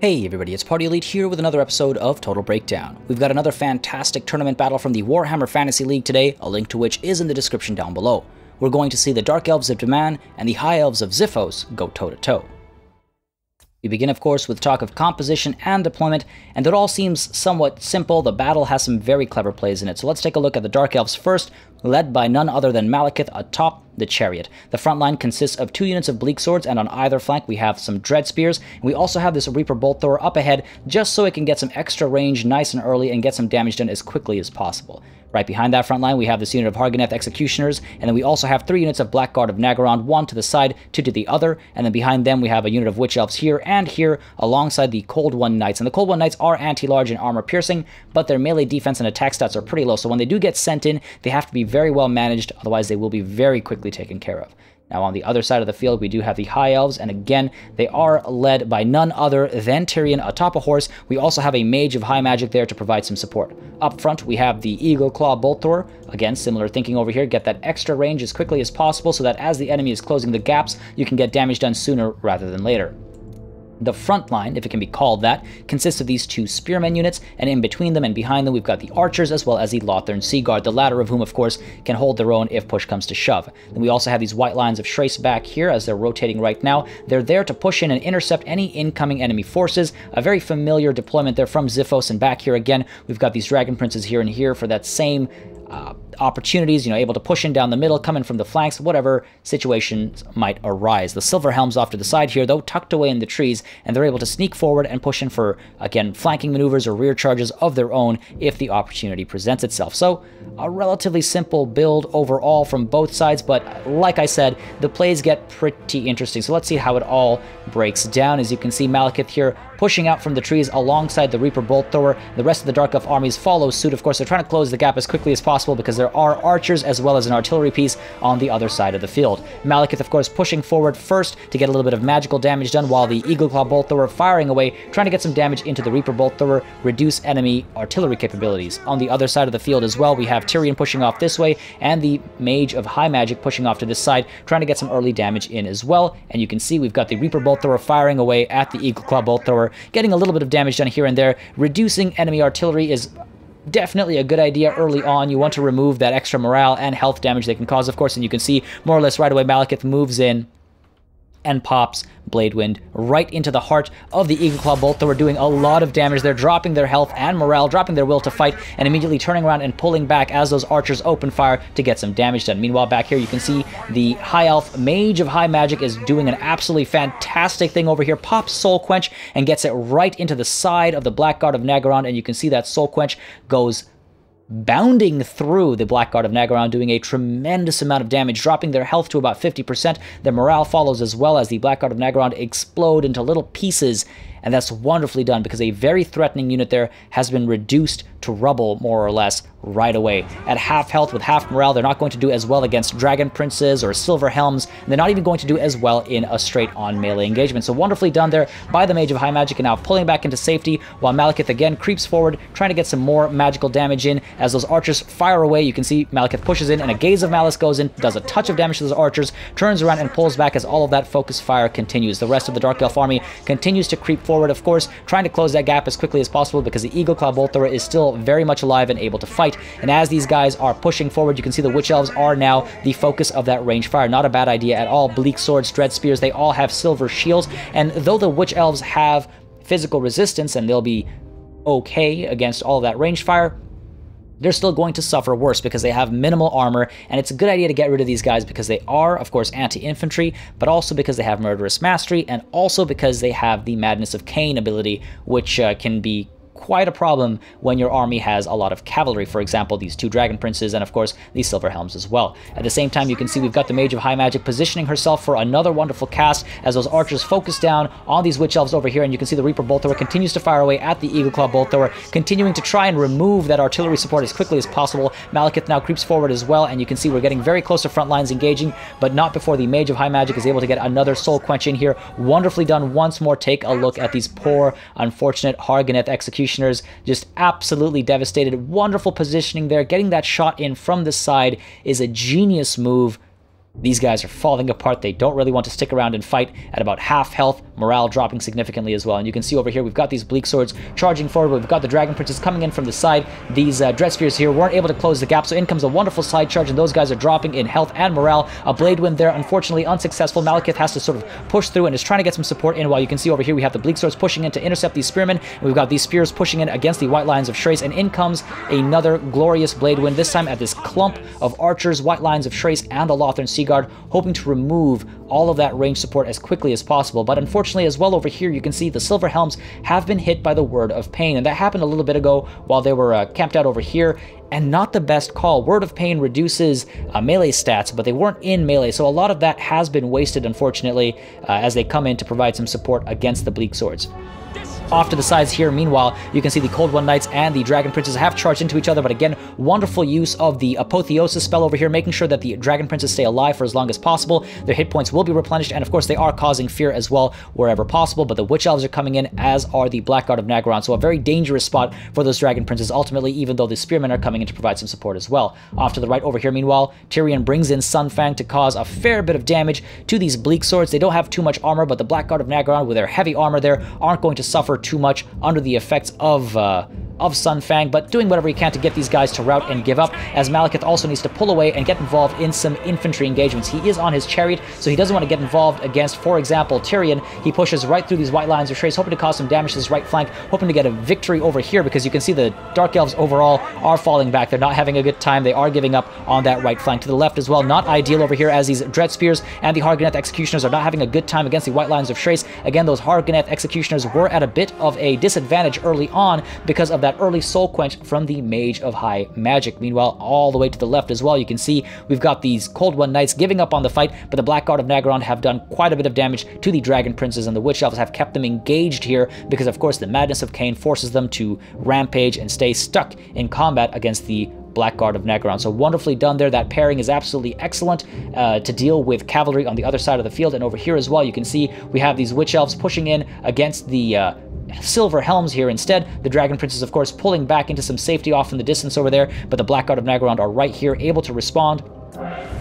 Hey everybody, it's Party Elite here with another episode of Total Breakdown. We've got another fantastic tournament battle from the Warhammer Fantasy League today, a link to which is in the description down below. We're going to see the Dark Elves of Daman and the High Elves of Xiphos go toe-to-toe. We begin, of course, with talk of composition and deployment, and it all seems somewhat simple. The battle has some very clever plays in it, so let's take a look at the Dark Elves first, led by none other than Malekith atop the Chariot. The front line consists of 2 units of Bleak Swords, and on either flank we have some Dread Spears. And we also have this Reaper Bolt Thrower up ahead, just so it can get some extra range nice and early and get some damage done as quickly as possible. Right behind that front line, we have this unit of Hargoneth Executioners, and then we also have 3 units of Blackguard of Naggarond, 1 to the side, 2 to the other, and then behind them we have a unit of Witch Elves here and here, alongside the Cold One Knights. And the Cold One Knights are anti-large and armor-piercing, but their melee defense and attack stats are pretty low, so when they do get sent in, they have to be very well managed, otherwise they will be very quickly taken care of. Now on the other side of the field, we do have the High Elves, and again, they are led by none other than Tyrion atop a horse. We also have a Mage of High Magic there to provide some support. Up front, we have the Eagle Claw Bolt Thrower. Again, similar thinking over here, get that extra range as quickly as possible so that as the enemy is closing the gaps, you can get damage done sooner rather than later. The front line, if it can be called that, consists of these 2 Spearmen units, and in between them and behind them we've got the Archers as well as the Lothern Sea Guard, the latter of whom, of course, can hold their own if push comes to shove. Then we also have these white lines of Shrace back here as they're rotating right now. They're there to push in and intercept any incoming enemy forces. A very familiar deployment there from Xiphos, and back here again, we've got these Dragon Princes here and here for that same opportunities, able to push in down the middle, come in from the flanks, whatever situations might arise. The Silver Helms off to the side here, though, tucked away in the trees, and they're able to sneak forward and push in for, again, flanking maneuvers or rear charges of their own if the opportunity presents itself. So, a relatively simple build overall from both sides, but like I said, the plays get pretty interesting. So let's see how it all breaks down. As you can see, Malekith here pushing out from the trees alongside the Reaper Bolt Thrower. The rest of the Dark Elf armies follow suit. Of course, they're trying to close the gap as quickly as possible because there are archers as well as an artillery piece on the other side of the field. Malekith, of course, pushing forward first to get a little bit of magical damage done, while the Eagle Claw Bolt Thrower firing away, trying to get some damage into the Reaper Bolt Thrower, reduce enemy artillery capabilities. On the other side of the field as well, we have Tyrion pushing off this way, and the Mage of High Magic pushing off to this side, trying to get some early damage in as well. And you can see we've got the Reaper Bolt Thrower firing away at the Eagle Claw Bolt Thrower, getting a little bit of damage done here and there. Reducing enemy artillery is definitely a good idea early on. You want to remove that extra morale and health damage they can cause, of course, and you can see more or less right away Malekith moves in and pops Blade Wind right into the heart of the Eagle Claw Bolt Thrower, doing a lot of damage. They're dropping their health and morale, dropping their will to fight, and immediately turning around and pulling back as those archers open fire to get some damage done. Meanwhile, back here you can see the High Elf Mage of High Magic is doing an absolutely fantastic thing over here. Pops Soul Quench and gets it right into the side of the Blackguard of Naggarond, and you can see that Soul Quench goes bounding through the Blackguard of Naggarond, doing a tremendous amount of damage, dropping their health to about 50%. Their morale follows as well as the Blackguard of Naggarond explode into little pieces, and that's wonderfully done because a very threatening unit there has been reduced to rubble, more or less, right away. At half health with half morale, they're not going to do as well against Dragon Princes or Silver Helms, and they're not even going to do as well in a straight-on melee engagement. So wonderfully done there by the Mage of High Magic, and now pulling back into safety, while Malekith again creeps forward, trying to get some more magical damage in. As those archers fire away, you can see Malekith pushes in, and a Gaze of Malice goes in, does a touch of damage to those archers, turns around and pulls back as all of that focus fire continues. The rest of the Dark Elf army continues to creep forward, of course, trying to close that gap as quickly as possible because the Eagle Claw Bolt Thrower is still very much alive and able to fight. And as these guys are pushing forward, you can see the Witch Elves are now the focus of that range fire. Not a bad idea at all. Bleak Swords, Dread Spears, they all have silver shields, and though the Witch Elves have physical resistance and they'll be okay against all of that range fire, they're still going to suffer worse because they have minimal armor, and it's a good idea to get rid of these guys because they are, of course, anti-infantry, but also because they have Murderous Mastery, and also because they have the Madness of Cain ability, which can be quite a problem when your army has a lot of cavalry. For example, these 2 Dragon Princes and, of course, these Silver Helms as well. At the same time, you can see we've got the Mage of High Magic positioning herself for another wonderful cast as those archers focus down on these Witch Elves over here, and you can see the Reaper Bolt Thrower continues to fire away at the Eagle Claw Bolt Thrower, continuing to try and remove that artillery support as quickly as possible. Malekith now creeps forward as well, and you can see we're getting very close to front lines engaging, but not before the Mage of High Magic is able to get another Soul Quench in here. Wonderfully done once more. Take a look at these poor, unfortunate Hargoneth Executioners, just absolutely devastated. Wonderful positioning there. Getting that shot in from the side is a genius move. These guys are falling apart. They don't really want to stick around and fight at about half health, morale dropping significantly as well. And you can see over here, we've got these bleak swords charging forward, but we've got the dragon princes coming in from the side. These dread spheres here weren't able to close the gap, so in comes a wonderful side charge, and those guys are dropping in health and morale. A blade wind there, unfortunately unsuccessful. Malekith has to sort of push through and is trying to get some support in, while you can see over here we have the bleak swords pushing in to intercept these spearmen, and we've got these spears pushing in against the white lions of Shrace, and in comes another glorious blade wind, this time at this clump of archers, white lions of Shrace, and the Lothern Sea Guard, hoping to remove all of that range support as quickly as possible. But unfortunately as well over here, you can see the Silver Helms have been hit by the Word of Pain, and that happened a little bit ago while they were camped out over here, and not the best call. Word of Pain reduces melee stats, but they weren't in melee, so a lot of that has been wasted, unfortunately, as they come in to provide some support against the bleak swords. Off to the sides here, meanwhile, you can see the Cold One Knights and the Dragon Princes have charged into each other, but again, wonderful use of the Apotheosis spell over here, making sure that the Dragon Princes stay alive for as long as possible. Their hit points will be replenished, and of course, they are causing fear as well wherever possible, but the Witch Elves are coming in, as are the Blackguard of Naggaron, so a very dangerous spot for those Dragon Princes, ultimately, even though the Spearmen are coming in to provide some support as well. Off to the right over here, meanwhile, Tyrion brings in Sunfang to cause a fair bit of damage to these Bleak Swords. They don't have too much armor, but the Blackguard of Naggaron, with their heavy armor there, aren't going to suffer too much under the effects of Sunfang, but doing whatever he can to get these guys to rout and give up, as Malekith also needs to pull away and get involved in some infantry engagements. He is on his chariot, so he doesn't want to get involved against, for example, Tyrion. He pushes right through these white lines of Shrace, hoping to cause some damage to his right flank, hoping to get a victory over here, because you can see the Dark Elves overall are falling back. They're not having a good time. They are giving up on that right flank. To the left as well, not ideal over here, as these Dread Spears and the Hargoneth Executioners are not having a good time against the white lines of Shrace. Again, those Hargoneth Executioners were at a bit of a disadvantage early on because of that early soul quench from the Mage of High Magic. Meanwhile, all the way to the left as well, you can see we've got these Cold One Knights giving up on the fight, but the Blackguard of Naggaron have done quite a bit of damage to the Dragon Princes, and the Witch Elves have kept them engaged here because, of course, the Madness of Cain forces them to rampage and stay stuck in combat against the Blackguard of Naggaron. So wonderfully done there. That pairing is absolutely excellent to deal with cavalry on the other side of the field. And over here as well, you can see we have these Witch Elves pushing in against the Silver Helms here instead. The Dragon Princes, of course, pulling back into some safety off in the distance over there, but the Blackguard of Naggaron are right here, able to respond,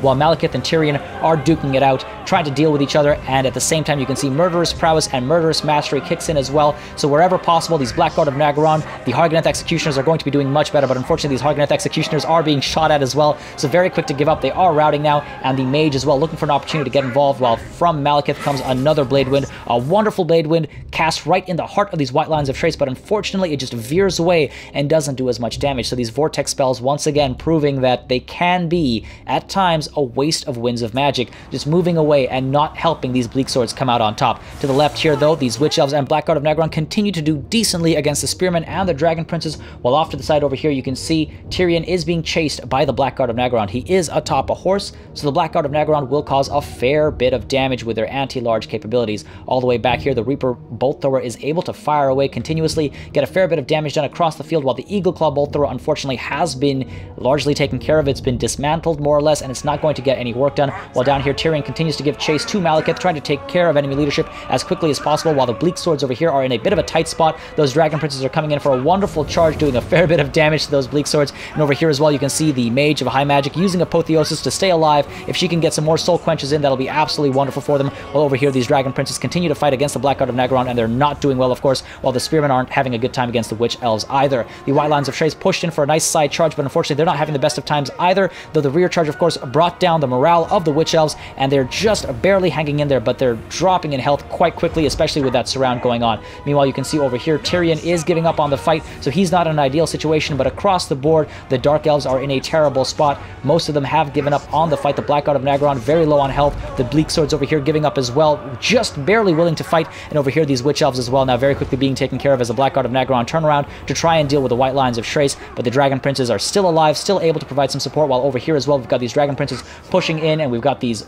while Malekith and Tyrion are duking it out, trying to deal with each other, and at the same time you can see murderous prowess and murderous mastery kicks in as well. So wherever possible, these Blackguard of Naggaron, the Hargoneth Executioners are going to be doing much better, but unfortunately these Hargoneth Executioners are being shot at as well, so very quick to give up. They are routing now, and the Mage as well looking for an opportunity to get involved, while from Malekith comes another Blade Wind, a wonderful Blade Wind cast right in the heart of these white lines of Shrace, but unfortunately it just veers away and doesn't do as much damage. So these Vortex spells once again proving that they can be, at times, a waste of Winds of Magic, just moving away and not helping these Bleak Swords come out on top. To the left here, though, these Witch Elves and Blackguard of Naggaron continue to do decently against the Spearmen and the Dragon Princes, while off to the side over here you can see Tyrion is being chased by the Blackguard of Naggaron. He is atop a horse, so the Blackguard of Naggaron will cause a fair bit of damage with their anti-large capabilities. All the way back here, the Reaper Bolt Thrower is able to fire away continuously, get a fair bit of damage done across the field, while the Eagle Claw Bolt Thrower unfortunately has been largely taken care of. It's been dismantled more or less, and it's not going to get any work done, while down here Tyrion continues to give chase to Malekith, trying to take care of enemy leadership as quickly as possible, while the Bleak Swords over here are in a bit of a tight spot. Those Dragon Princes are coming in for a wonderful charge, doing a fair bit of damage to those Bleak Swords, and over here as well you can see the Mage of High Magic using Apotheosis to stay alive. If she can get some more soul quenches in, that'll be absolutely wonderful for them, while over here these Dragon Princes continue to fight against the Blackguard of Naggaron, and they're not doing well, of course, while the Spearmen aren't having a good time against the Witch Elves either. The White Lines of Shrace pushed in for a nice side charge, but unfortunately they're not having the best of times either, though the rear charge, of course, brought down the morale of the Witch Elves, and they're just barely hanging in there, but they're dropping in health quite quickly, especially with that surround going on. Meanwhile, you can see over here Tyrion is giving up on the fight, so he's not in an ideal situation, but across the board the Dark Elves are in a terrible spot. Most of them have given up on the fight. The Blackguard of Naggaron very low on health, the Bleak Swords over here giving up as well, just barely willing to fight, and over here these Witch Elves as well now very quickly being taken care of as the Blackguard of Naggaron turn around to try and deal with the White Lines of Shrace, but the Dragon Princes are still alive, still able to provide some support, while over here as well we've got these Dragon Princes pushing in, and we've got these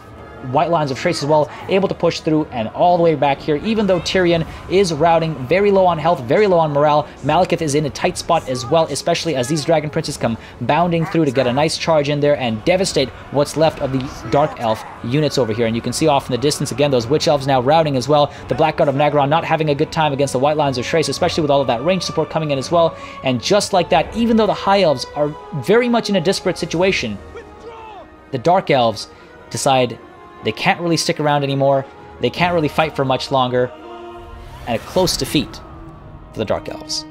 White Lines of Shrace as well, able to push through, and all the way back here, even though Tyrion is routing, very low on health, very low on morale, Malekith is in a tight spot as well, especially as these Dragon Princes come bounding through to get a nice charge in there and devastate what's left of the Dark Elf units over here. And you can see off in the distance, again, those Witch Elves now routing as well. The Blackguard of Naggaron not having a good time against the White Lines of Shrace, especially with all of that range support coming in as well. And just like that, even though the High Elves are very much in a disparate situation, the Dark Elves decide they can't really stick around anymore, they can't really fight for much longer, and a close defeat for the Dark Elves.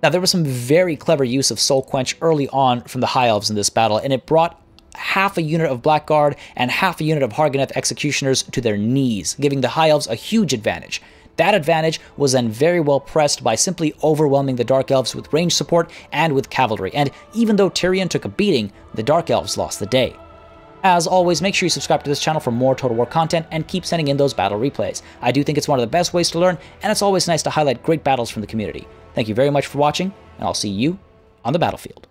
Now, there was some very clever use of Soul Quench early on from the High Elves in this battle, and it brought half a unit of Blackguard and half a unit of Harganeth Executioners to their knees, giving the High Elves a huge advantage. That advantage was then very well pressed by simply overwhelming the Dark Elves with range support and with cavalry, and even though Tyrion took a beating, the Dark Elves lost the day. As always, make sure you subscribe to this channel for more Total War content and keep sending in those battle replays. I do think it's one of the best ways to learn, and it's always nice to highlight great battles from the community. Thank you very much for watching, and I'll see you on the battlefield.